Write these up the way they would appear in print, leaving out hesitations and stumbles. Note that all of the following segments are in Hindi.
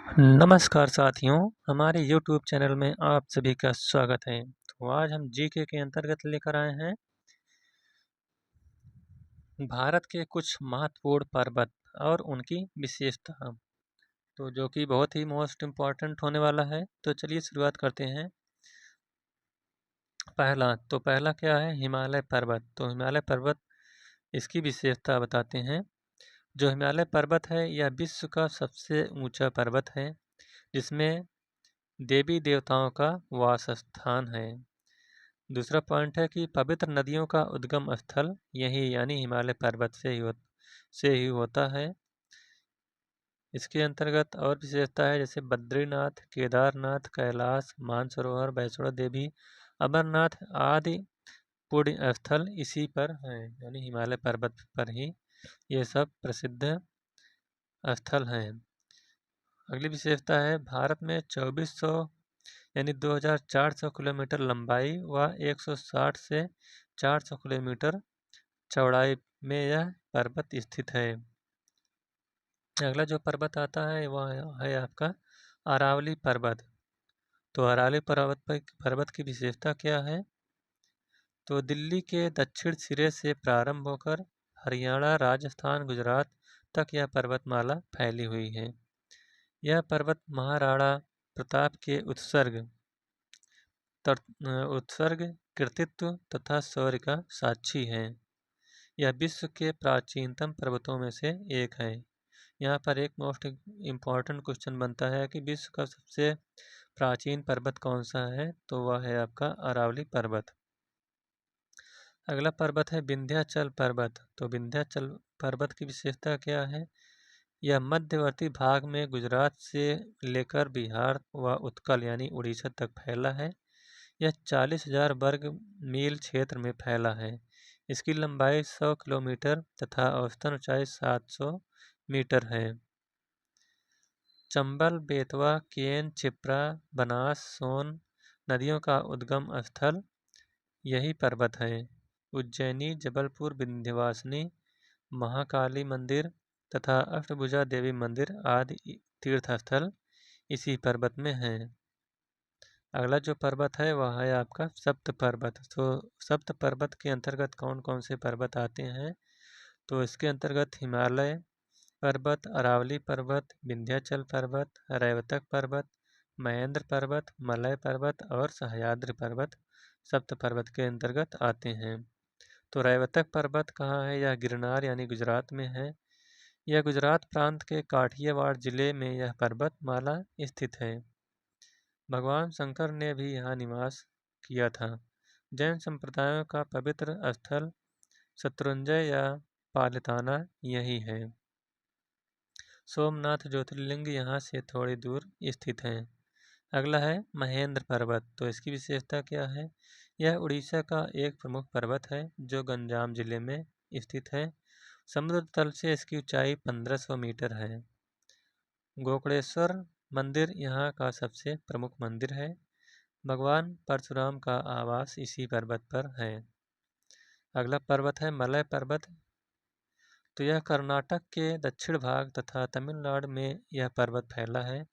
नमस्कार साथियों, हमारे YouTube चैनल में आप सभी का स्वागत है। तो आज हम जीके के अंतर्गत लेकर आए हैं भारत के कुछ महत्वपूर्ण पर्वत और उनकी विशेषता, तो जो कि बहुत ही मोस्ट इम्पॉर्टेंट होने वाला है। तो चलिए शुरुआत करते हैं। पहला क्या है? हिमालय पर्वत। तो हिमालय पर्वत, इसकी विशेषता बताते हैं। जो हिमालय पर्वत है यह विश्व का सबसे ऊंचा पर्वत है, जिसमें देवी देवताओं का वास स्थान है। दूसरा पॉइंट है कि पवित्र नदियों का उद्गम स्थल यही यानी हिमालय पर्वत से ही होता है। इसके अंतर्गत और विशेषता है जैसे बद्रीनाथ, केदारनाथ, कैलाश, मानसरोवर, वैष्णो देवी, अमरनाथ आदि पुण्य स्थल इसी पर हैं, यानी हिमालय पर्वत पर ही ये सब प्रसिद्ध स्थल हैं। अगली विशेषता है भारत में 2400 यानी 2400 किलोमीटर लंबाई व 160 से 400 किलोमीटर चौड़ाई में यह पर्वत स्थित है। अगला जो पर्वत आता है वह है आपका अरावली पर्वत। तो अरावली पर्वत की विशेषता क्या है? तो दिल्ली के दक्षिण सिरे से प्रारंभ होकर हरियाणा, राजस्थान, गुजरात तक यह पर्वतमाला फैली हुई है। यह पर्वत महाराणा प्रताप के उत्सर्ग, कृतित्व तथा शौर्य का साक्षी है। यह विश्व के प्राचीनतम पर्वतों में से एक है। यहाँ पर एक मोस्ट इम्पॉर्टेंट क्वेश्चन बनता है कि विश्व का सबसे प्राचीन पर्वत कौन सा है? तो वह है आपका अरावली पर्वत। अगला पर्वत है विंध्याचल पर्वत। तो विंध्याचल पर्वत की विशेषता क्या है? यह मध्यवर्ती भाग में गुजरात से लेकर बिहार व उत्कल यानी उड़ीसा तक फैला है। यह 40,000 वर्ग मील क्षेत्र में फैला है। इसकी लंबाई 100 किलोमीटर तथा औसतन ऊंचाई 700 मीटर है। चंबल, बेतवा, केन, क्षिप्रा, बनास, सोन नदियों का उद्गम स्थल यही पर्वत है। उज्जैनी, जबलपुर, विंध्यवासिनी, महाकाली मंदिर तथा अष्टभुजा देवी मंदिर आदि तीर्थस्थल इसी पर्वत में हैं। अगला जो पर्वत है वह है आपका सप्त पर्वत। तो सप्त पर्वत के अंतर्गत कौन कौन से पर्वत आते हैं? तो इसके अंतर्गत हिमालय पर्वत, अरावली पर्वत, विंध्याचल पर्वत, रैवतक पर्वत, महेंद्र पर्वत, मलय पर्वत और सह्याद्री पर्वत सप्त पर्वत के अंतर्गत आते हैं। तो रैवतक पर्वत कहाँ है? यह गिरनार यानी गुजरात में है। यह गुजरात प्रांत के काठियावाड़ जिले में यह पर्वतमाला स्थित है। भगवान शंकर ने भी यहाँ निवास किया था। जैन संप्रदायों का पवित्र स्थल शत्रुंजय या पालिताना यही है। सोमनाथ ज्योतिर्लिंग यहाँ से थोड़ी दूर स्थित है। अगला है महेंद्र पर्वत। तो इसकी विशेषता क्या है? यह उड़ीसा का एक प्रमुख पर्वत है जो गंजाम जिले में स्थित है। समुद्र तल से इसकी ऊंचाई 1500 मीटर है। गोकर्णेश्वर मंदिर यहाँ का सबसे प्रमुख मंदिर है। भगवान परशुराम का आवास इसी पर्वत पर है। अगला पर्वत है मलय पर्वत। तो यह कर्नाटक के दक्षिण भाग तथा तमिलनाडु में यह पर्वत फैला है।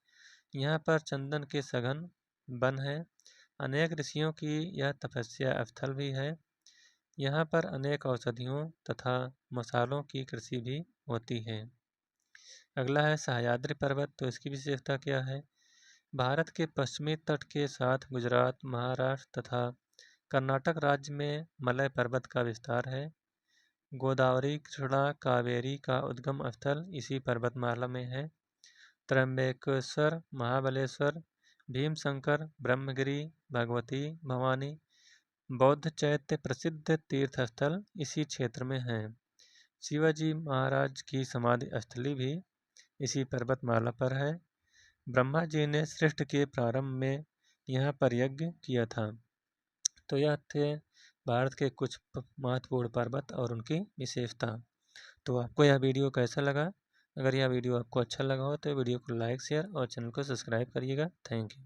यहाँ पर चंदन के सघन वन है। अनेक ऋषियों की यह तपस्या स्थल भी है। यहाँ पर अनेक औषधियों तथा मसालों की कृषि भी होती है। अगला है सह्याद्री पर्वत। तो इसकी विशेषता क्या है? भारत के पश्चिमी तट के साथ गुजरात, महाराष्ट्र तथा कर्नाटक राज्य में मलय पर्वत का विस्तार है। गोदावरी, कृष्णा, कावेरी का उद्गम स्थल इसी पर्वतमाला में है। त्र्यंबकेश्वर, महाबलेश्वर, भीमशंकर, ब्रह्मगिरी, भगवती भवानी बौद्ध चैत्य प्रसिद्ध तीर्थस्थल इसी क्षेत्र में हैं। शिवाजी महाराज की समाधि स्थली भी इसी पर्वतमाला पर है। ब्रह्मा जी ने सृष्टि के प्रारंभ में यहाँ पर यज्ञ किया था। तो यह थे भारत के कुछ महत्वपूर्ण पर्वत और उनकी विशेषता। तो आपको यह वीडियो कैसा लगा? अगर यह वीडियो आपको अच्छा लगा हो तो वीडियो को लाइक, शेयर और चैनल को सब्सक्राइब करिएगा। Thank you.